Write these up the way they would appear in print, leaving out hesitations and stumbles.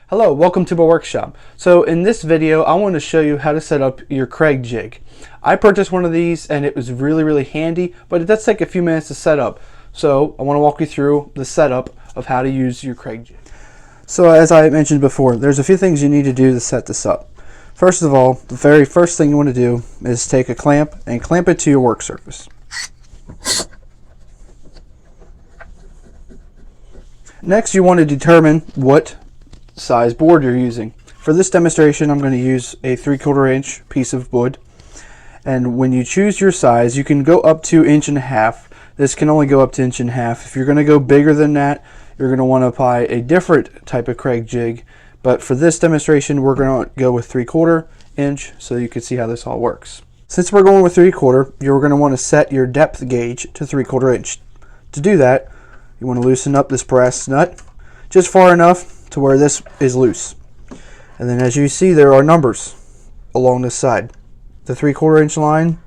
Hello, welcome to my workshop. So in this video, I want to show you how to set up your Kreg jig. I purchased one of these and it was really handy, but it does take a few minutes to set up. So I want to walk you through the setup of how to use your Kreg jig. So as I mentioned before, there's a few things you need to do to set this up. First of all, the very first thing you want to do is take a clamp and clamp it to your work surface. Next, you want to determine what size board you're using. For this demonstration, I'm going to use a 3/4 inch piece of wood. And when you choose your size, you can go up to 1.5 inches. This can only go up to 1.5 inches. If you're going to go bigger than that, you're going to want to apply a different type of Kreg jig. But for this demonstration, we're going to go with 3/4 inch so you can see how this all works. Since we're going with 3/4, you're going to want to set your depth gauge to 3/4 inch. To do that, you want to loosen up this brass nut just far enough to where this is loose. And then as you see, there are numbers along this side. The 3/4 inch line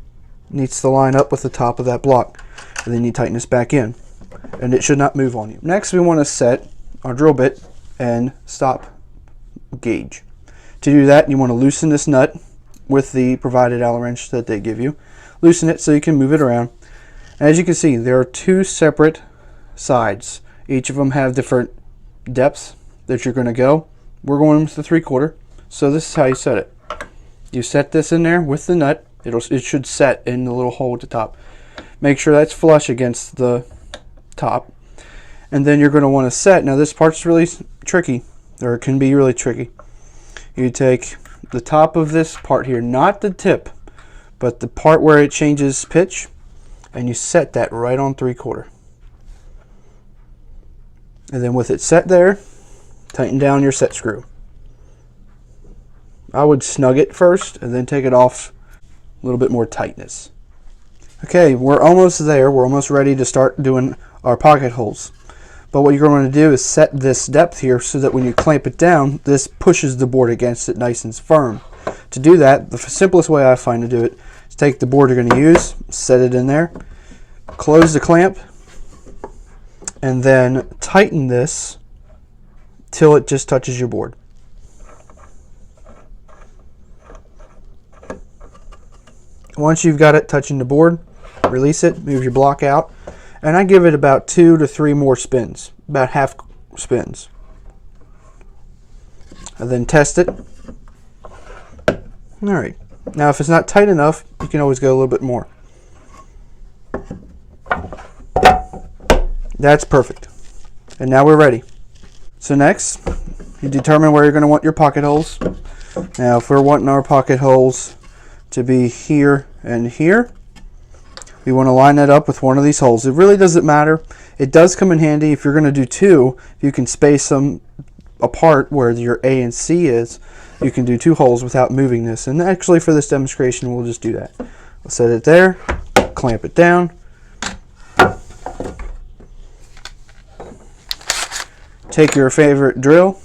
needs to line up with the top of that block, and then you tighten this back in and it should not move on you. Next, we want to set our drill bit and stop gauge. To do that, you want to loosen this nut with the provided Allen wrench that they give you. Loosen it so you can move it around. As you can see, there are two separate sides. Each of them have different depths that you're going to go. We're going with the 3/4, so this is how you set it. You set this in there with the nut. It should set in the little hole at the top. Make sure that's flush against the top, and then you're going to want to set. Now this part's really tricky, or it can be really tricky. You take the top of this part here, not the tip, but the part where it changes pitch, and you set that right on 3/4. And then with it set there, tighten down your set screw. I would snug it first and then take it off, a little bit more tightness. Okay, we're almost there. We're almost ready to start doing our pocket holes. But what you're going to do is set this depth here so that when you clamp it down, this pushes the board against it nice and firm. To do that, the simplest way I find to do it is take the board you're going to use, set it in there, close the clamp, and then tighten this till it just touches your board. Once you've got it touching the board, release it, move your block out, and I give it about 2 to 3 more spins, about half spins. And then test it. Alright, now if it's not tight enough, you can always go a little bit more. That's perfect. And now we're ready. So next, you determine where you're going to want your pocket holes. Now if we're wanting our pocket holes to be here and here, we want to line that up with one of these holes. It really doesn't matter. It does come in handy if you're going to do 2. You can space them apart where your A and C is. You can do 2 holes without moving this. And actually for this demonstration, we'll just do that. We'll set it there, clamp it down. Take your favorite drill,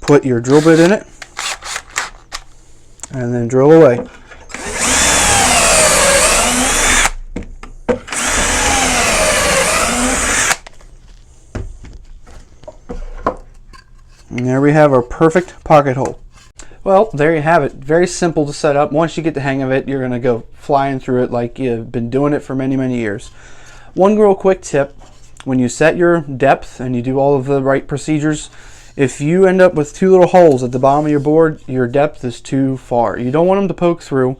put your drill bit in it, and then drill away. And there we have our perfect pocket hole. Well, there you have it. Very simple to set up. Once you get the hang of it, you're going to go flying through it like you've been doing it for many years. One real quick tip. When you set your depth and you do all of the right procedures, if you end up with 2 little holes at the bottom of your board, your depth is too far. You don't want them to poke through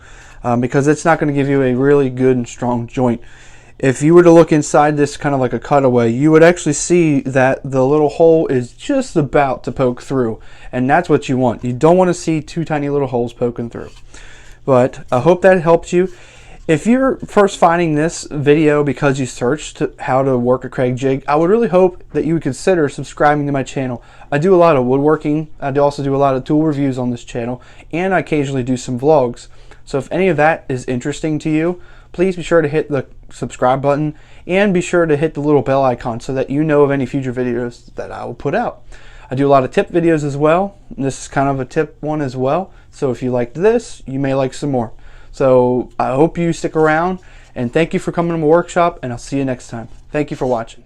because it's not going to give you a really good and strong joint. If you were to look inside this kind of like a cutaway, you would actually see that the little hole is just about to poke through, and that's what you want. You don't want to see 2 tiny little holes poking through. But I hope that helped you. If you're first finding this video because you searched how to work a Kreg jig, I would really hope that you would consider subscribing to my channel. I do a lot of woodworking, I also do a lot of tool reviews on this channel, and I occasionally do some vlogs. So if any of that is interesting to you, please be sure to hit the subscribe button and be sure to hit the little bell icon so that you know of any future videos that I will put out. I do a lot of tip videos as well. This is kind of a tip one as well. So if you liked this, you may like some more. So I hope you stick around, and thank you for coming to my workshop, and I'll see you next time. Thank you for watching.